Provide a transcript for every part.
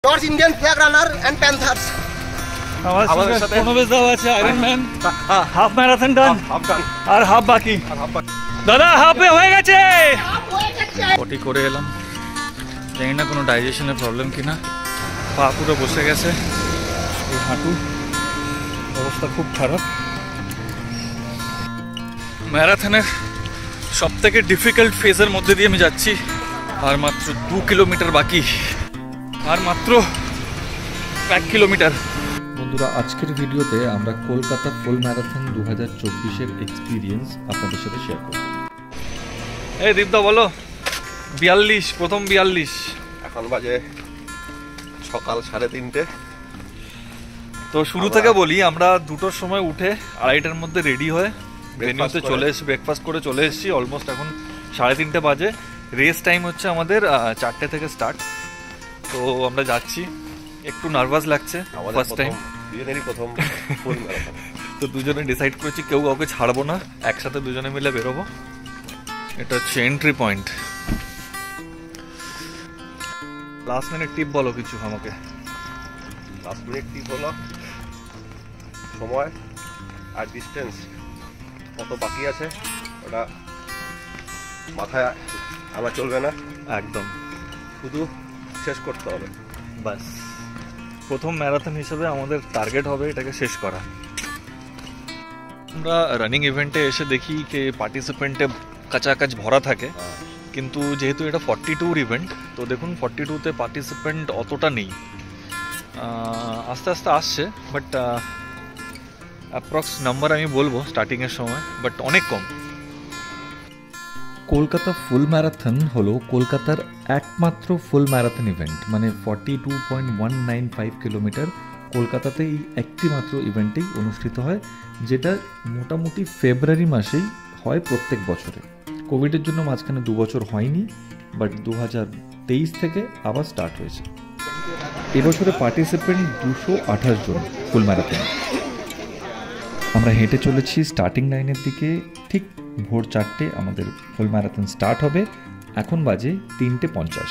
George Indian flag runner and Panthers. আমাদের সাথে প্রণবেশ দাও আছে আয়রন ম্যান হাফ ম্যারাথন ডান আর হাফ বাকি দাদা হাফে হয়ে গেছে পটি করে এলাম জানি না কোনো ডাইজেশনের প্রবলেম কিনা পা পুরো বসে গেছে এই হাঁটু অবস্থা খুব খারাপ ম্যারাথনের সব থেকে ডিফিকাল্ট ফেজের মধ্যে দিয়ে আমি যাচ্ছি আর মাত্র 2 কিলোমিটার বাকি আর মাত্র 1 কিলোমিটার বন্ধুরা আজকের ভিডিওতে আমরা কলকাতা ফুল ম্যারাথন 2024 এর এক্সপিরিয়েন্স আপনাদের সাথে শেয়ার করব। এই দীপদা বলো 42 প্রথম 42 এখন বাজে সকাল 3:30। তো শুরু থেকে বলি আমরা 2টোর সময় উঠে 2:30টার মধ্যে রেডি হয়ে ভেন্যুতে চলে এসেছি ব্রেকফাস্ট করে চলে এসেছি অলমোস্ট এখন 3:30 বাজে রেস টাইম হচ্ছে আমাদের 4টে থেকে স্টার্ট তো আমরা যাচ্ছি একটু নার্ভাস লাগছে ফার্স্ট টাইম দুজনেরই প্রথম ফুল ম্যারাথন তো দুজনে ডিসাইড করেছি কেউ কাউকে ছাড়বো না একসাথে দুজনে মিলে বেরোবো এটা হচ্ছে entry point last minute tip বলো কিছু আমাকে লাস্ট মিনিট টিপ হলো সময় আর ডিস্টেন্স কত বাকি আছে ওটা মাথায় আমার চলবে না একদম শুধু শেষ করতে হবে বাস প্রথম ম্যারাথন হিসেবে আমাদের টার্গেট হবে এটাকে শেষ করা আমরা রানিং ইভেন্টে এসে দেখি যে পার্টিসিপেন্টে কাছাকাছি ভরা থাকে কিন্তু যেহেতু এটা 42 ইভেন্ট তো দেখুন 42তে পার্টিসিপেন্ট অতটা নেই আস্তে আস্তে আসছে বাট অ্যাপ্রক্স নাম্বার আমি বলবো স্টার্টিংয়ের সময় বাট অনেক কম কলকাতা ফুল ম্যারাথন হলো কলকাতার একমাত্র ফুল ম্যারাথন ইভেন্ট মানে 42.195 কিলোমিটার কলকাতাতে এই একটি মাত্র ইভেন্টেই অনুষ্ঠিত হয় যেটা মোটামুটি ফেব্রুয়ারি মাসেই হয় প্রত্যেক বছরে কোভিডের জন্য মাঝখানে 2 বছর হয়নি বাট 2023 থেকে আবার স্টার্ট হয়েছে এবছরে পার্টিসিপেন্ট 228 জন ফুল ম্যারাথন আমরা হেঁটে চলেছি স্টার্টিং লাইনের দিকে ঠিক ভোর 4টে আমাদের ফুল ম্যারাথন স্টার্ট হবে এখন বাজে 3:50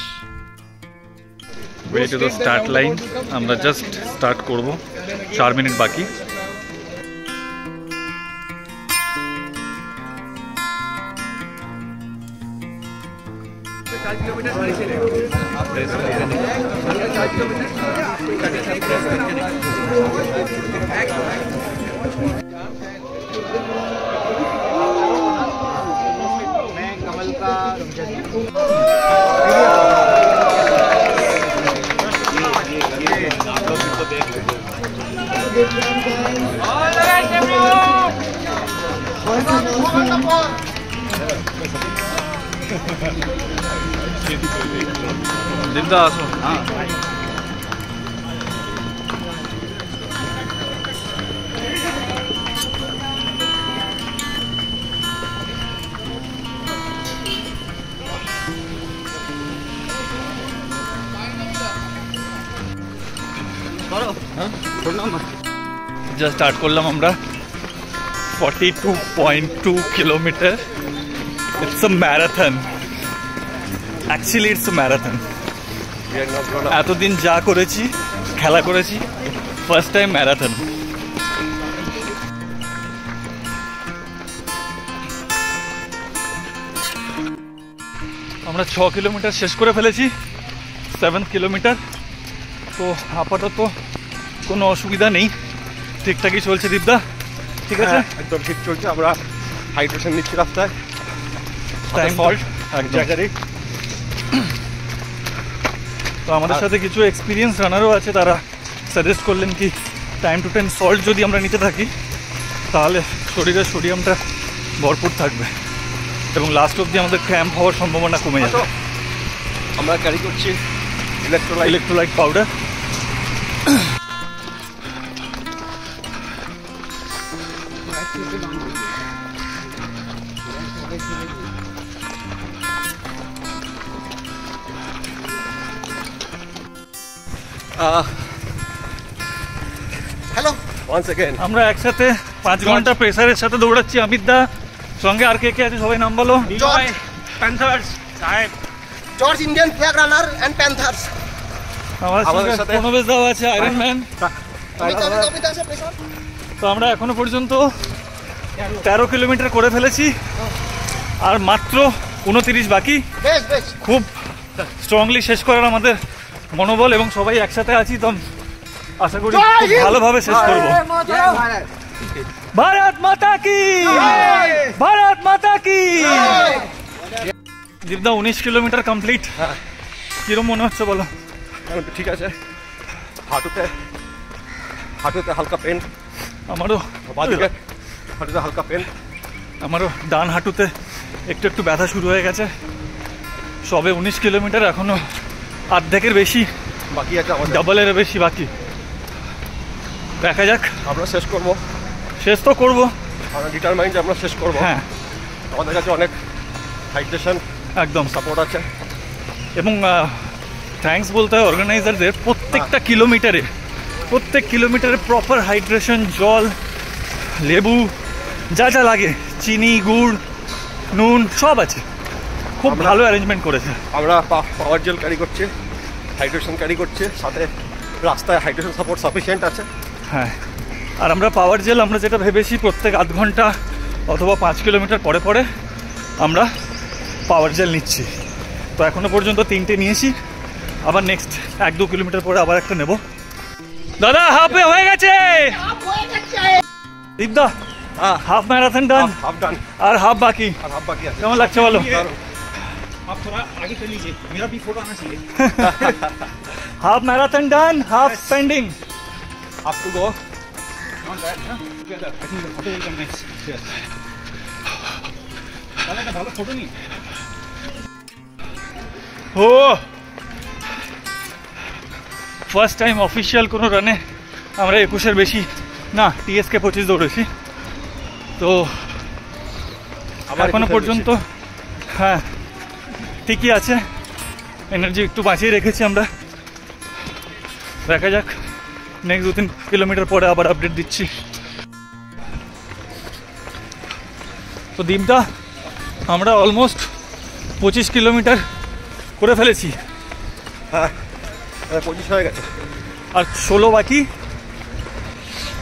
way to the start line আমরা জাস্ট স্টার্ট করব 4 মিনিট বাকি দিদা আসো জাস্ট স্টার্ট করলাম আমরা 42.2 kilometre it's a marathon actually it's a marathon এতদিন যা করেছি খেলা করেছি ফার্স্ট টাইম ম্যারাথন আমরা 6 কিলোমিটার শেষ করে ফেলেছি 7 কিলোমিটার তো আপাতত কোনো অসুবিধা নেই ঠিকঠাকই চলছে দীপদা ঠিক আছে একদম ঠিক চলছে আমরা হাইড্রেশন নিচ্ছি রাস্তায় টাইম ফল্ট এক জায়গায় তো আমাদের সাথে কিছু এক্সপিরিয়েন্স রানারও আছে তারা সাজেস্ট করলেন কি টাইম টু টাইম সল্ট যদি আমরা নিতে থাকি তাহলে শরীরের সোডিয়ামটা ভরপুর থাকবে এবং লাস্ট অবধি আমাদের ক্র্যাম্প হওয়ার সম্ভাবনা কমে যাবে আমরা ক্যারি করছি electrolyte powder hello once again আমরা একসাথে 5 ঘন্টা প্রেসারের সাথে দৌড়াচ্ছি অমিত দা সঙ্গে আর কে কে আছে সবাই নাম বলো Panthers সাহেব George Indian flag runner and Panthers আমাদের সাথে প্রণবেশ দাও আছে, আয়রন ম্যান। তো আমরা এখনো পর্যন্ত 13 কিলোমিটার করে ফেলেছি, আর মাত্র 29 বাকি। খুব স্ট্রংলি শেষ করার আমাদের মনোবল, এবং সবাই একসাথে আছি, তো আশা করি খুব ভালোভাবে শেষ করব। ভারত মাতা কি, ভারত মাতা কি। দীপদা 19 কিলোমিটার কমপ্লিট, কিরম মনে হচ্ছে বলো? ঠিক আছে, হাঁটুতে হালকা পেন, আমারও হাঁটুতে হালকা পেন, আমারও ডান হাঁটুতে একটু ব্যথা শুরু হয়ে গেছে। সবে 19 কিলোমিটার, এখনো অর্ধেকের বেশি বাকি আছে, ডাবলের বেশি বাকি। দেখা যাক, আমরা শেষ করবো, শেষ তো করবো, আমরা ডিটারমাইন্ড যে আমরা শেষ করবো। হ্যাঁ, আমাদের কাছে অনেক হাইড্রেশন একদম সাপোর্ট আছে, এবং থ্যাঙ্কস বলতে হয় অর্গানাইজারদের। প্রত্যেক কিলোমিটারে প্রপার হাইড্রেশন, জল, লেবু, যা যা লাগে, চিনি, গুড়, নুন সব আছে। খুব ভালো অ্যারেঞ্জমেন্ট করেছে। আমরা পাওয়ার জেল ক্যারি করছি, হাইড্রেশন ক্যারি করছি, সাথে রাস্তায় হাইড্রেশন সাপোর্ট সাফিসিয়েন্ট আছে। হ্যাঁ, আর আমরা পাওয়ার জেল, আমরা যেটা ভেবেছি প্রত্যেক আধ ঘন্টা অথবা 5 কিলোমিটার পরে পরে আমরা পাওয়ার জেল নিচ্ছি। তো এখনো পর্যন্ত 3টে নিয়েছি, আবার নেক্সট 1-2 কিলোমিটার পরে আবার একটা নেব। দাদা হাফে হয়ে গেছে, দীপদা half marathon done, half done, আর হাফ বাকি। আছে। কেমন লাগছে বলো? Half marathon done, half pending. Up to go. ও ফার্স্ট টাইম অফিসিয়াল কোনো রানে আমরা 21-এর বেশি না, TSK 25 দৌড়েছি। তো এখনো পর্যন্ত হ্যাঁ ঠিকই আছে, এনার্জি একটু বাঁচিয়ে রেখেছি আমরা। দেখা যাক, নেক্সট 2-3 কিলোমিটার পরে আবার আপডেট দিচ্ছি। তো দীপদা আমরা অলমোস্ট 25 কিলোমিটার করে ফেলেছি। হ্যাঁ, 25 হয়ে গেছে, আর 16 বাকি।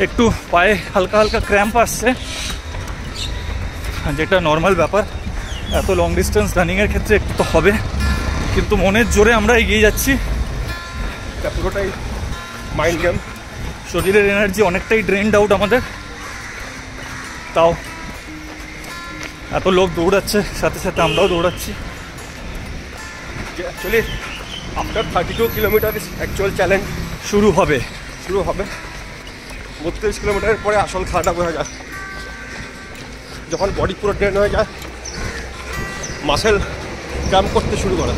একটু পায়ে হালকা হালকা ক্র্যাম্প আসছে, যেটা নর্মাল ব্যাপার, এত লং ডিস্টেন্স রানিংয়ের ক্ষেত্রে একটু তো হবে, কিন্তু মনের জোরে আমরা এগিয়ে যাচ্ছি। এটা পুরোটাই মাইন্ড গেম। শরীরের এনার্জি অনেকটাই ড্রেনড আউট আমাদের, তাও এত লোক দৌড়াচ্ছে, সাথে সাথে আমরাও দৌড়াচ্ছি। Actually after 32 kilometre actual challenge শুরু হবে। 32 কিলোমিটারের পরে আসল খেলাটা বোঝা যায়, যখন বডি পুরো ড্রেন হয়ে যায়, মাসেল ক্র্যাম্প করতে শুরু করে।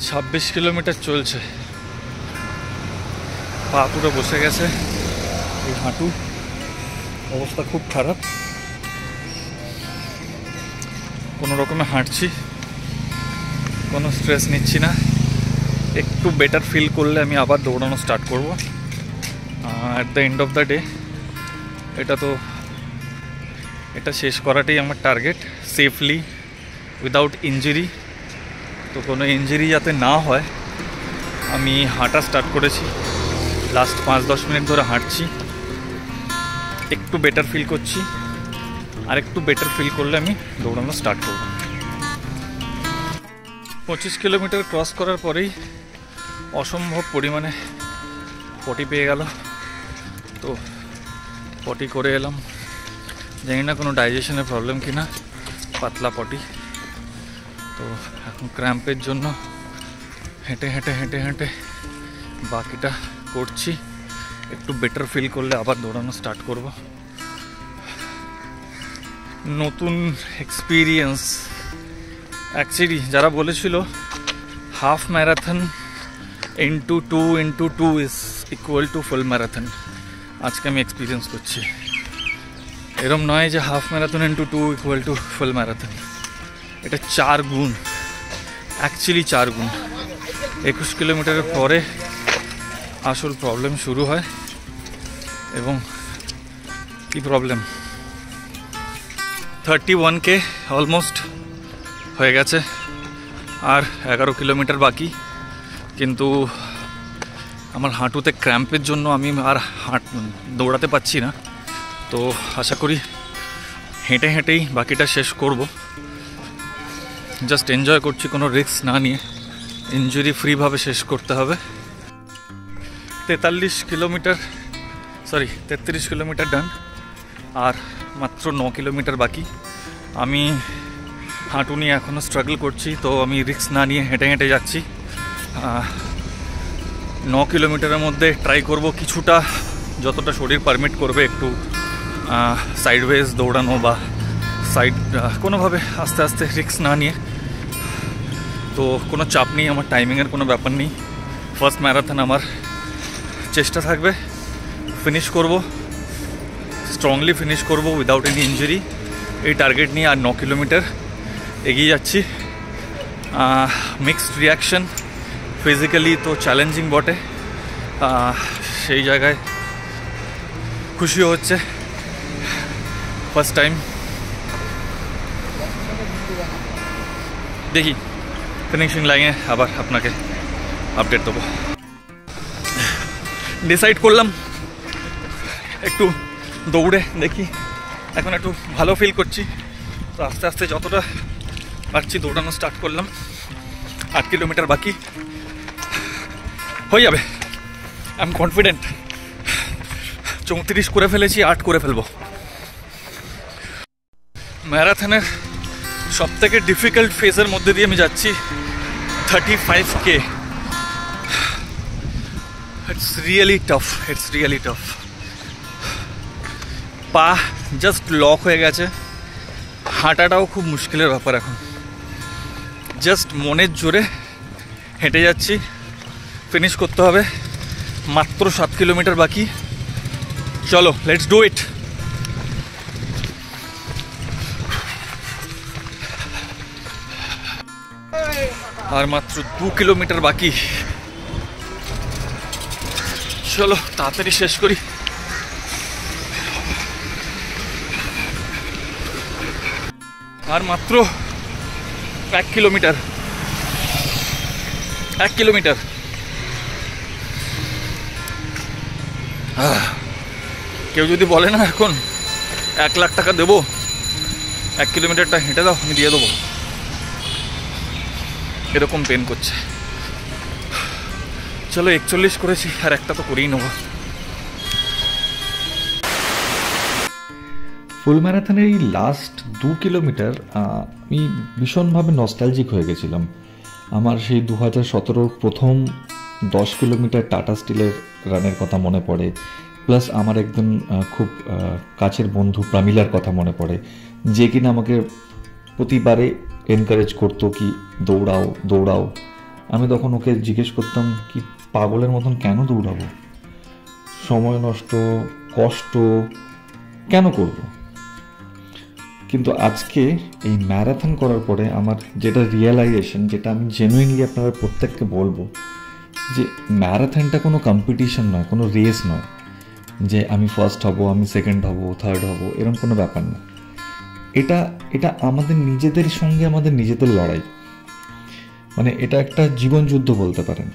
26 কিলোমিটার চলছে, পা পুরো বসে গেছে, এই হাঁটু অবস্থা খুব খারাপ। কোনো রকমে হাঁটছি, কোনো স্ট্রেস নিচ্ছি না। একটু বেটার ফিল করলে আমি আবার দৌড়ানো স্টার্ট করব। At the end of the day এটা শেষ করাটাই আমার টার্গেট, সেফলি, উইদাউট ইঞ্জুরি। তো কোনো ইঞ্জুরি যাতে না হয়, আমি হাঁটা স্টার্ট করেছি। লাস্ট 5-10 মিনিট ধরে হাঁটছি, একটু বেটার ফিল করছি, আর একটু বেটার ফিল করলে আমি দৌড়ানো স্টার্ট করব। 25 কিলোমিটার ক্রস করার পরেই অসম্ভব পরিমাণে পটি পেয়ে গেল। তো পটি করে এলাম, জানি না কোনো ডাইজেশনের প্রবলেম কিনা, পাতলা পটি। তো এখন ক্র্যাম্পের জন্য হেঁটে হেঁটে হেঁটে হেঁটে বাকিটা করছি। একটু বেটার ফিল করলে আবার দৌড়ানো স্টার্ট করব। নতুন এক্সপিরিয়েন্স। অ্যাকচুয়ালি যারা বলেছিল half marathon into 2 is equal to full marathon, আজকে আমি এক্সপিরিয়েন্স করছি। এরম নয় যে half marathon into 2 equal to full marathon, এটা 4 গুণ, অ্যাকচুয়ালি 4 গুণ। 21 কিলোমিটারের পরে আসল প্রবলেম শুরু হয়। এবং কি প্রবলেম, 31K অলমোস্ট হয়ে গেছে, আর 11 কিলোমিটার বাকি। কিন্তু আমার হাঁটুতে ক্র্যাম্পের জন্য আমি আর দৌড়াতে পারছি না। তো আশা করি হেঁটে হেঁটেই বাকিটা শেষ করব। জাস্ট এনজয় করছি, কোনো রিস্ক না নিয়ে, ইনজুরি ফ্রিভাবে শেষ করতে হবে। 33 কিলোমিটার ডান, আর মাত্র 9 কিলোমিটার বাকি। আমি হাঁটু নিয়ে এখনও স্ট্রাগল করছি, তো আমি রিস্ক না নিয়ে হেঁটে হেঁটে যাচ্ছি। 9 কিলোমিটারের মধ্যে ট্রাই করব কিছুটা, যতটা শরীর পারমিট করবে, একটু সাইডওয়েজ দৌড়ানো বা কোনোভাবে আস্তে আস্তে রিস্ক না নিয়ে। তো কোনো চাপ নেই, আমার টাইমিংয়ের কোনো ব্যাপার নেই। ফার্স্ট ম্যারাথন আমার, চেষ্টা থাকবে ফিনিশ করব, স্ট্রংলি ফিনিশ করব উইদাউট এনি ইঞ্জুরি, এই টার্গেট নিয়ে। আর 9 কিলোমিটার এগিয়ে যাচ্ছি। মিক্সড রিয়াকশন, ফিজিক্যালি তো চ্যালেঞ্জিং বটে, সেই জায়গায় খুশিও হচ্ছে। ফার্স্ট টাইম, দেখি ফিনিশিং লাইনে আবার আপনাকে আপডেট দেবো। ডিসাইড করলাম একটু দৌড়ে দেখি, এখন একটু ভালো ফিল করছি। তো আস্তে আস্তে যতটা পারছি দৌড়ানো স্টার্ট করলাম। 8 কিলোমিটার বাকি, হয়ে যাবে। I am confident. 34 করে ফেলেছি, 8 করে ফেলবো। ম্যারাথনের সব থেকে ডিফিকাল্ট ফেজের মধ্যে দিয়ে আমি যাচ্ছি। 35K, it's really tough. পা জাস্ট লক হয়ে গেছে, হাঁটাটাও খুব মুশকিলের ব্যাপার এখন। জাস্ট মনের জোরে হেঁটে যাচ্ছি, ফিনিশ করতে হবে। মাত্র 7 কিলোমিটার বাকি, চলো লেটস ডু ইট। আর মাত্র 2 কিলোমিটার বাকি, চলো তাড়াতাড়ি শেষ করি। আর মাত্র 1 কিলোমিটার। কেউ যদি বলে না এখন 1 লাখ টাকা দেবো, 1 কিলোমিটারটা হেঁটে দাও, আমি দিয়ে দেবো, এরকম পেন করছে। চলো 41 করেছি, আর একটা তো করেই নেবো। ফুল ম্যারাথনের এই লাস্ট 2 কিলোমিটার আমি ভীষণভাবে নস্টালজিক হয়ে গেছিলাম। আমার সেই 2017 প্রথম 10 কিলোমিটার টাটা স্টিলের রানের কথা মনে পড়ে, প্লাস আমার একজন খুব কাছের বন্ধু প্রামিলার কথা মনে পড়ে, যে কিনা আমাকে প্রতিবারে এনকারেজ করতো কি দৌড়াও। আমি তখন ওকে জিজ্ঞেস করতাম কি পাগলের মতন কেন দৌড়াবো, সময় নষ্ট, কষ্ট কেন করব। কিন্তু আজকে এই ম্যারাথন করার পরে আমার যেটা রিয়েলাইজেশন, যেটা আমি জেনুইনলি আপনারা প্রত্যেককে বলবো, যে ম্যারাথনটা কোনো কম্পিটিশন নয়, কোনো রেস নয় যে আমি ফার্স্ট হব, আমি সেকেন্ড হব, থার্ড হব, এরকম কোনো ব্যাপার না। এটা আমাদের নিজেদের সঙ্গে আমাদের নিজেদের লড়াই, মানে এটা একটা জীবন যুদ্ধ বলতে পারেন।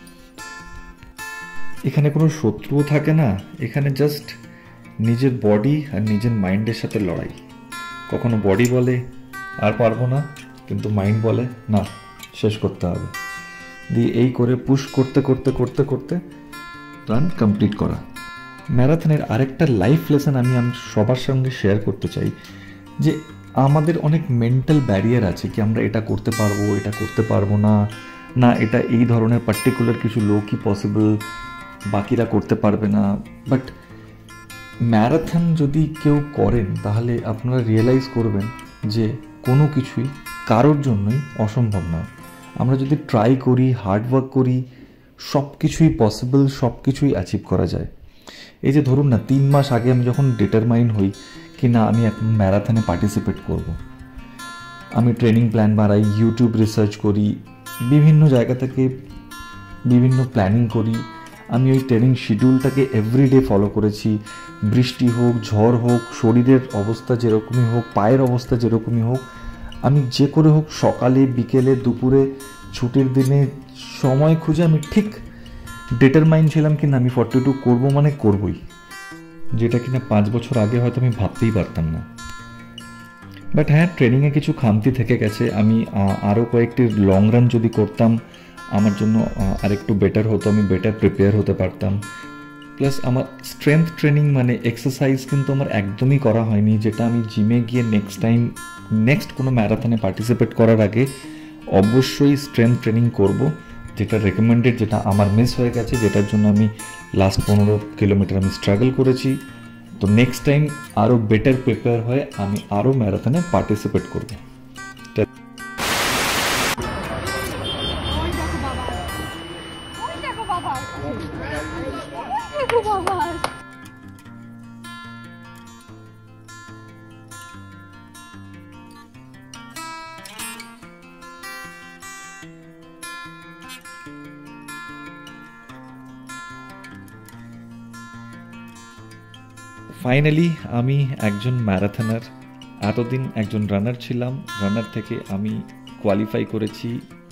এখানে কোনো শত্রুও থাকে না, এখানে জাস্ট নিজের বডি আর নিজের মাইন্ডের সাথে লড়াই। কখনো বডি বলে আর পারবো না, কিন্তু মাইন্ড বলে না, শেষ করতে হবে। দিয়ে এই করে পুশ করতে করতে করতে করতে রান কমপ্লিট করা। ম্যারাথনের আরেকটা লাইফ লেসন আমি সবার সঙ্গে শেয়ার করতে চাই, যে আমাদের অনেক মেন্টাল ব্যারিয়ার আছে কি আমরা এটা করতে পারবো, এটা করতে পারবো না, না এটা এই ধরনের পার্টিকুলার কিছু লোকই পসিবল, বাকিরা করতে পারবে না। বাট ম্যারাথন যদি কেউ করেন তাহলে আপনারা রিয়েলাইজ করবেন যে কোনো কিছুই কারোর জন্যই অসম্ভব নয়। আমরা যদি ট্রাই করি, হার্ডওয়ার্ক করি, সব কিছুই পসিবল, সব কিছুই অ্যাচিভ করা যায়। এই যে ধরুন না, 3 মাস আগে আমি যখন ডিটারমাইন হই কি না আমি এখন ম্যারাথনে পার্টিসিপেট করব, আমি ট্রেনিং প্ল্যান বানাই, ইউটিউব রিসার্চ করি, বিভিন্ন জায়গা থেকে বিভিন্ন প্ল্যানিং করি। আমি ওই ট্রেনিং শিডিউলটাকে এভরিডে ফলো করেছি। বৃষ্টি হোক, ঝড় হোক, শরীরের অবস্থা যেরকমই হোক, পায়ের অবস্থা যেরকমই হোক, আমি যে করে হোক সকালে, বিকেলে, দুপুরে ছুটির দিনে সময় খুঁজে আমি ঠিক ডিটারমাইন্ড ছিলাম কি না আমি 42 করবো মানে করবই, যেটা কিনা 5 বছর আগে হয়তো আমি ভাবতেই পারতাম না। বাট হ্যাঁ, ট্রেনিংয়ে কিছু খামতি থেকে গেছে। আমি আরও কয়েকটি লং রান যদি করতাম আমার জন্য আরেকটু বেটার হতো, আমি বেটার প্রিপেয়ার হতে পারতাম। প্লাস আমার স্ট্রেংথ ট্রেনিং মানে এক্সারসাইজ কিন্তু আমার একদমই করা হয়নি, যেটা আমি জিমে গিয়ে নেক্সট কোনো ম্যারাথনে পার্টিসিপেট করার আগে অবশ্যই স্ট্রেংথ ট্রেনিং করব, যেটা রেকমেন্ডেড, যেটা আমার মিস হয়ে গেছে, যেটার জন্য আমি লাস্ট 15 কিলোমিটার আমি স্ট্রাগল করেছি। তো নেক্সট টাইম আরও বেটার প্রিপেয়ার হয়ে আমি আরও ম্যারাথনে পার্টিসিপেট করব। ফাইনালি আমি একজন ম্যারাথনার। এতদিন একজন রানার ছিলাম, রানার থেকে আমি কোয়ালিফাই করেছি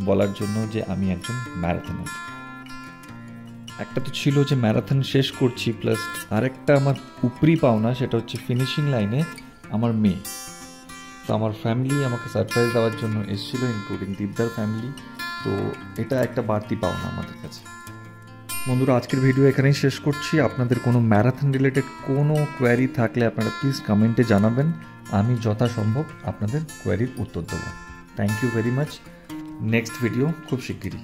বলার জন্য যে আমি একজন ম্যারাথনার। একটা তো ছিল যে ম্যারাথন শেষ করছি, প্লাস আরেকটা আমার উপরি পাওনা, সেটা হচ্ছে ফিনিশিং লাইনে আমার মেয়ে। তো আমার ফ্যামিলি আমাকে সারপ্রাইজ দেওয়ার জন্য এসেছিলো, ইনক্লুডিং দীপদার ফ্যামিলি। তো এটা একটা বাড়তি পাওনা আমাদের কাছে। বন্ধুরা, আজকের ভিডিও এখানেই শেষ করছি। আপনাদের কোনো ম্যারাথন রিলেটেড কোনো কোয়ারি থাকলে আপনারা প্লিজ কমেন্টে জানাবেন, আমি যথাসম্ভব আপনাদের কোয়ারির উত্তর দেবো। Thank you very much. Next video খুব শিগগিরই।